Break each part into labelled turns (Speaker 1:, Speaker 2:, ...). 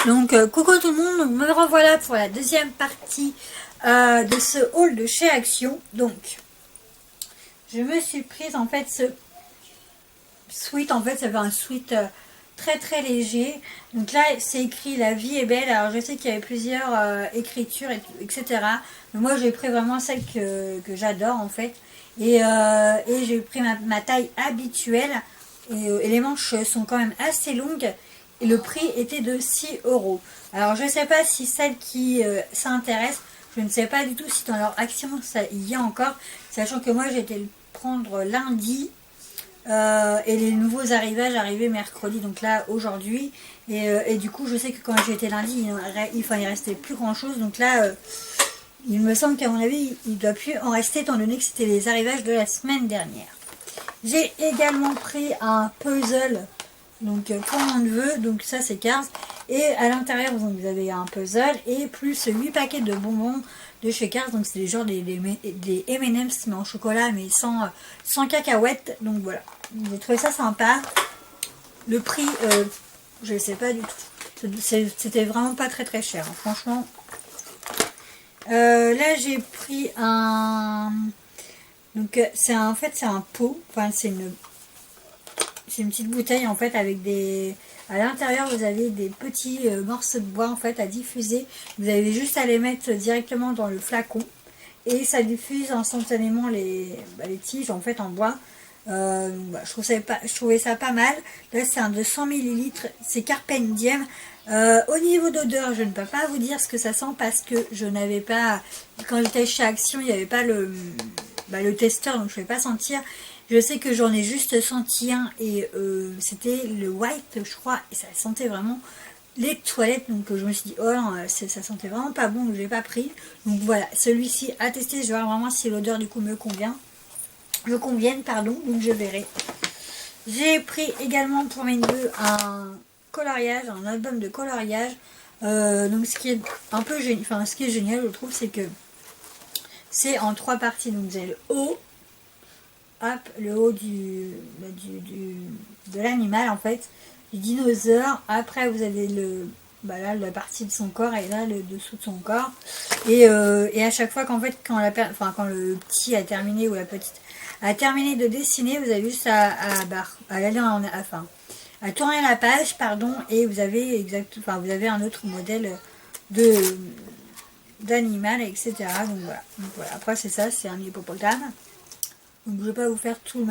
Speaker 1: Donc coucou tout le monde, donc me revoilà pour la deuxième partie de ce haul de chez Action. Donc je me suis prise en fait ce sweat, en fait ça fait un sweat très très léger. Donc là c'est écrit la vie est belle, alors je sais qu'il y avait plusieurs écritures etc. Mais moi j'ai pris vraiment celle que j'adore en fait. Et j'ai pris ma taille habituelle et les manches sont quand même assez longues. Et le prix était de 6 euros. Alors je ne sais pas si celles qui s'intéressent, je ne sais pas du tout si dans leur action ça y a encore, sachant que moi j'ai été le prendre lundi et les nouveaux arrivages arrivaient mercredi, donc là aujourd'hui. Et du coup je sais que quand j'étais lundi il restait plus grand chose, donc là il me semble qu'à mon avis il ne doit plus en rester étant donné que c'était les arrivages de la semaine dernière. J'ai également pris un puzzle donc pour mon neveu, donc ça c'est Cars, et à l'intérieur vous avez un puzzle et plus 8 paquets de bonbons de chez Cars, donc c'est des genres des M&M's mais en chocolat mais sans cacahuètes, donc voilà, j'ai trouvé ça sympa. Le prix je ne sais pas du tout, c'était vraiment pas très très cher, hein, franchement. Là j'ai pris un, donc en fait c'est un pot, enfin c'est une petite bouteille en fait avec des... À l'intérieur vous avez des petits morceaux de bois en fait à diffuser. Vous avez juste à les mettre directement dans le flacon. Et ça diffuse instantanément les tiges en fait en bois. Je trouvais ça pas mal. Là c'est un de 100 ml. C'est Carpe Diem. Au niveau d'odeur je ne peux pas vous dire ce que ça sent parce que je n'avais pas... Quand j'étais chez Action il n'y avait pas le testeur donc je ne pouvais pas sentir. Je sais que j'en ai juste senti un et c'était le white je crois et ça sentait vraiment les toilettes, donc je me suis dit oh non ça sentait vraiment pas bon donc je l'ai pas pris. Donc voilà, celui-ci à tester, je vais voir vraiment si l'odeur du coup me convienne pardon, donc je verrai. J'ai pris également pour mes neveux un coloriage, un album de coloriage. Donc ce qui est un peu génial, enfin ce qui est génial je trouve, c'est que c'est en 3 parties. Donc vous avez le haut, hop, le haut de l'animal en fait, du dinosaure. Après vous avez là la partie de son corps et là le dessous de son corps. Et à chaque fois qu'en fait quand le petit a terminé ou la petite a terminé de dessiner, vous avez juste à tourner la page pardon, et vous avez vous avez un autre modèle d'animal etc. Donc voilà. Après c'est ça, c'est un hippopotame. Donc je ne vais pas vous faire tout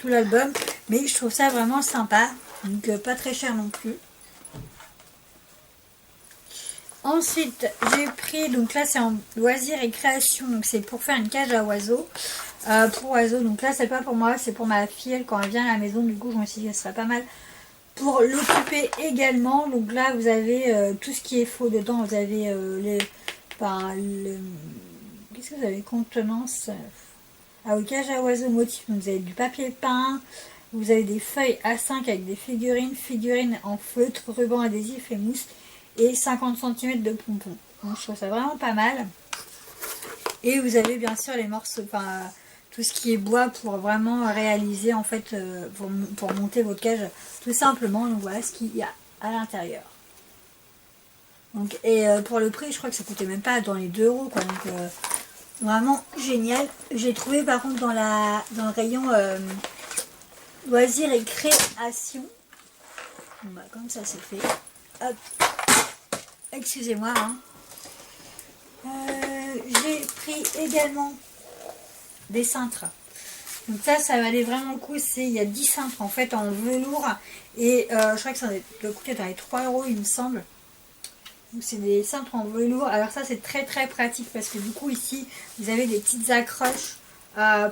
Speaker 1: l'album, mais je trouve ça vraiment sympa, donc pas très cher non plus. Ensuite j'ai pris, donc là c'est en loisirs et création, donc c'est pour faire une cage à oiseaux, pour oiseaux. Donc là c'est pas pour moi, c'est pour ma fille quand elle vient à la maison, du coup je me suis dit que ce serait pas mal pour l'occuper également. Donc là vous avez tout ce qui est faux dedans, vous avez qu'est-ce que vous avez, contenance. Ah oui, cage à oiseaux motif, donc vous avez du papier peint, vous avez des feuilles A5 avec des figurines en feutre, ruban adhésif et mousse, et 50 cm de pompons. Donc je trouve ça vraiment pas mal. Et vous avez bien sûr les morceaux, tout ce qui est bois pour vraiment réaliser en fait, pour monter votre cage tout simplement. Donc voilà ce qu'il y a à l'intérieur. Donc, et pour le prix, je crois que ça coûtait même pas dans les 2 euros quoi. Donc vraiment génial. J'ai trouvé par contre dans le rayon loisirs et création. Comme ça c'est fait. Hop. Excusez-moi. Hein. J'ai pris également des cintres. Donc ça valait vraiment le coup. Il y a 10 cintres en fait en velours. Et je crois que ça doit coûter dans les 3 euros il me semble. Donc c'est des cintres en velours. Alors ça c'est très très pratique parce que du coup ici vous avez des petites accroches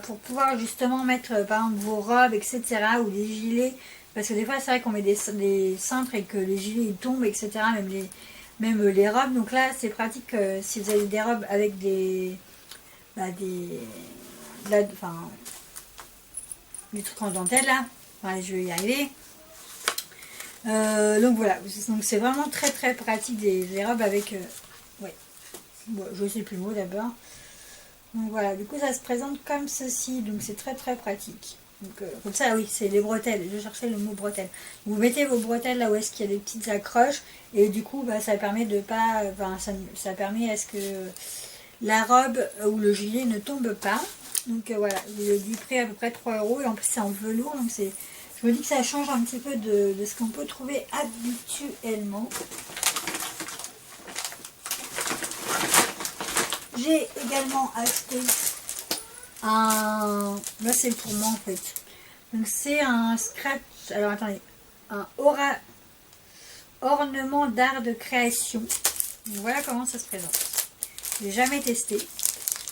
Speaker 1: pour pouvoir justement mettre par exemple vos robes etc. ou des gilets. Parce que des fois c'est vrai qu'on met des cintres et que les gilets ils tombent etc. Même les robes. Donc là c'est pratique si vous avez des robes avec des trucs en dentelle là. Ouais, je vais y arriver. Donc voilà, donc c'est vraiment très très pratique des robes avec ouais, bon, je sais plus le mot d'abord. Donc voilà, du coup ça se présente comme ceci, donc c'est très très pratique. Donc, comme ça, oui, c'est les bretelles. Je cherchais le mot bretelles. Vous mettez vos bretelles là où est-ce qu'il y a des petites accroches. Et du coup, bah, ça permet de pas... Enfin, ça permet à ce que la robe ou le gilet ne tombe pas. Donc voilà, du prix à peu près 3 euros. Et en plus, c'est en velours. Donc je me dis que ça change un petit peu de ce qu'on peut trouver habituellement. J'ai également acheté un... Là, c'est pour moi en fait. Donc c'est un scratch... Alors attendez. Un ornement d'art de création. Donc, voilà comment ça se présente. J'ai jamais testé.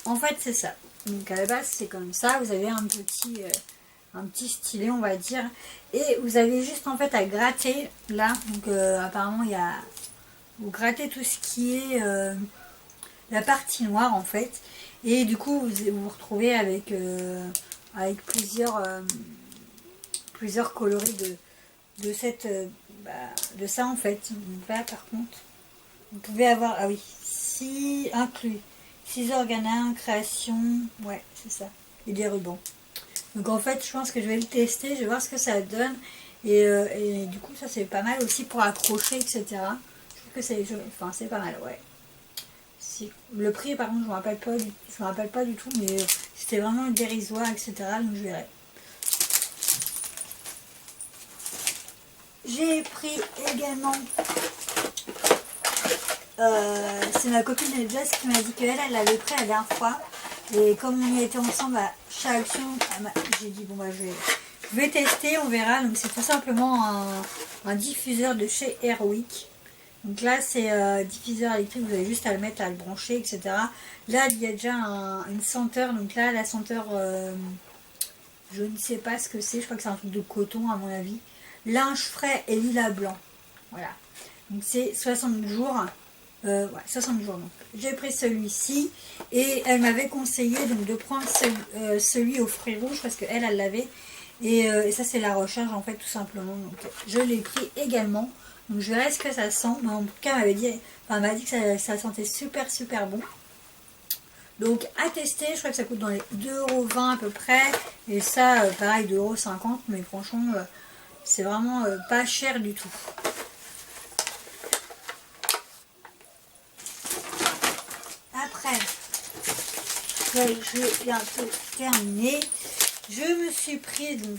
Speaker 1: En fait, c'est ça. Donc à la base, c'est comme ça. Vous avez un petit stylet, on va dire. Et vous avez juste en fait à gratter là. Donc apparemment, il y a... Vous grattez tout ce qui est la partie noire en fait. Et du coup, vous vous retrouvez avec plusieurs coloris de ça en fait. Donc là, par contre, vous pouvez avoir, ah oui, 6 inclus. 6 organes, création, ouais, c'est ça. Et des rubans. Donc en fait, je pense que je vais le tester, je vais voir ce que ça donne. Et du coup, ça c'est pas mal aussi pour accrocher, etc. Je trouve que c'est pas mal, ouais. Le prix, par contre, je me rappelle pas du tout, mais c'était vraiment dérisoire, etc. Donc je verrai. J'ai pris également... c'est ma copine Jess qui m'a dit qu'elle l'avait pris la dernière fois. Et comme on y était ensemble à chaque action, j'ai dit bon bah je vais tester, on verra. Donc c'est tout simplement un diffuseur de chez Airwick. Donc là c'est diffuseur électrique, vous avez juste à le mettre, à le brancher, etc. Là il y a déjà une senteur, donc là la senteur, je ne sais pas ce que c'est, je crois que c'est un truc de coton à mon avis. Linge frais et lilas blanc. Voilà. Donc c'est 60 jours. Ouais, 60 jours donc. J'ai pris celui-ci et elle m'avait conseillé donc de prendre celui aux fruits rouges parce qu'elle l'avait et ça c'est la recharge en fait tout simplement. Donc je l'ai pris également. Donc je verrai ce que ça sent. Mais en tout cas elle m'a dit que ça sentait super bon. Donc à tester, je crois que ça coûte dans les 2,20 € à peu près. Et ça pareil 2,50 €, mais franchement c'est vraiment pas cher du tout. Après, je vais bientôt terminer. Je me suis pris donc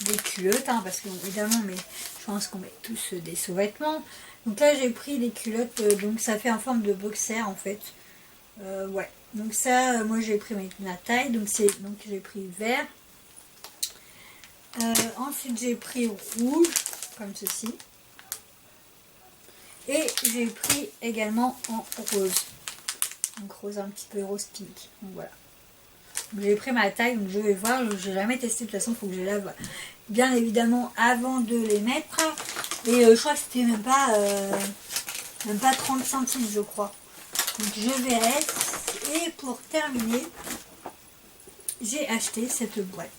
Speaker 1: des culottes, hein, parce qu'évidemment, mais je pense qu'on met tous des sous-vêtements. Donc là, j'ai pris des culottes, donc ça fait en forme de boxer en fait. Ouais. Donc ça, moi j'ai pris ma taille, donc j'ai pris vert. Ensuite, j'ai pris rouge, comme ceci. Et j'ai pris également en rose. Donc rose un petit peu rose pink. Donc voilà. J'ai pris ma taille, donc je vais voir. Je n'ai jamais testé, de toute façon il faut que je lave bien évidemment avant de les mettre. Et je crois que c'était même pas 30 centimes je crois. Donc je verrai. Et pour terminer, j'ai acheté cette boîte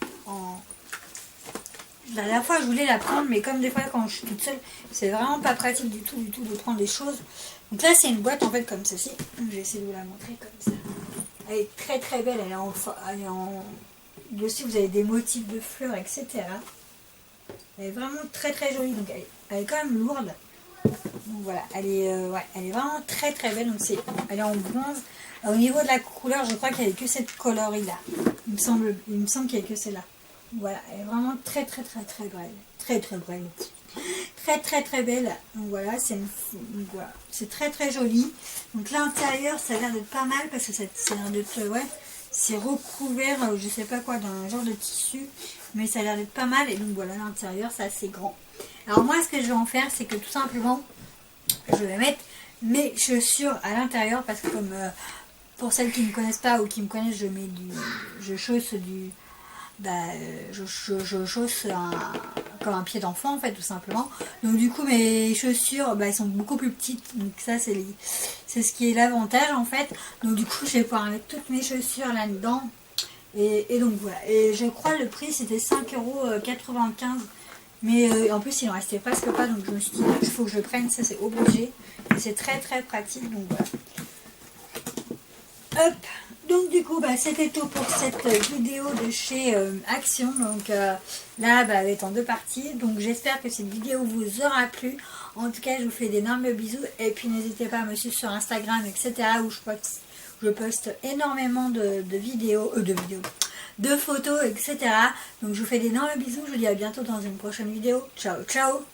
Speaker 1: la dernière fois je voulais la prendre, mais comme des fois quand je suis toute seule, c'est vraiment pas pratique du tout de prendre des choses. Donc là c'est une boîte en fait comme ceci. Je vais essayer de vous la montrer comme ça. Elle est très belle, elle est en... Dessus vous avez des motifs de fleurs, etc. Elle est vraiment très jolie, donc elle est quand même lourde. Donc voilà, elle est vraiment très belle. Donc elle est en bronze. Au niveau de la couleur, je crois qu'il n'y a que cette coloris là. Il me semble qu'il n'y a que celle-là. Voilà, elle est vraiment très belle. Très belle. Donc voilà, c'est très joli. Donc l'intérieur, ça a l'air d'être pas mal parce que c'est recouvert, je sais pas quoi, d'un genre de tissu, mais ça a l'air d'être pas mal. Et donc voilà, l'intérieur, c'est assez grand. Alors moi, ce que je vais en faire, c'est que tout simplement, je vais mettre mes chaussures à l'intérieur parce que comme pour celles qui ne me connaissent pas ou qui me connaissent, je chausse comme un pied d'enfant en fait tout simplement. Donc du coup mes chaussures elles sont beaucoup plus petites, donc ça c'est ce qui est l'avantage en fait. Donc du coup je vais pouvoir mettre toutes mes chaussures là dedans et donc voilà. Et je crois le prix c'était 5,95 €, mais en plus il en restait presque pas, donc je me suis dit il faut que je le prenne, ça c'est obligé et c'est très pratique. Donc voilà, hop. Donc du coup, c'était tout pour cette vidéo de chez Action. Donc là, elle est en 2 parties. Donc j'espère que cette vidéo vous aura plu. En tout cas, je vous fais d'énormes bisous. Et puis n'hésitez pas à me suivre sur Instagram, etc. où je poste énormément de photos, etc. Donc je vous fais d'énormes bisous. Je vous dis à bientôt dans une prochaine vidéo. Ciao, ciao!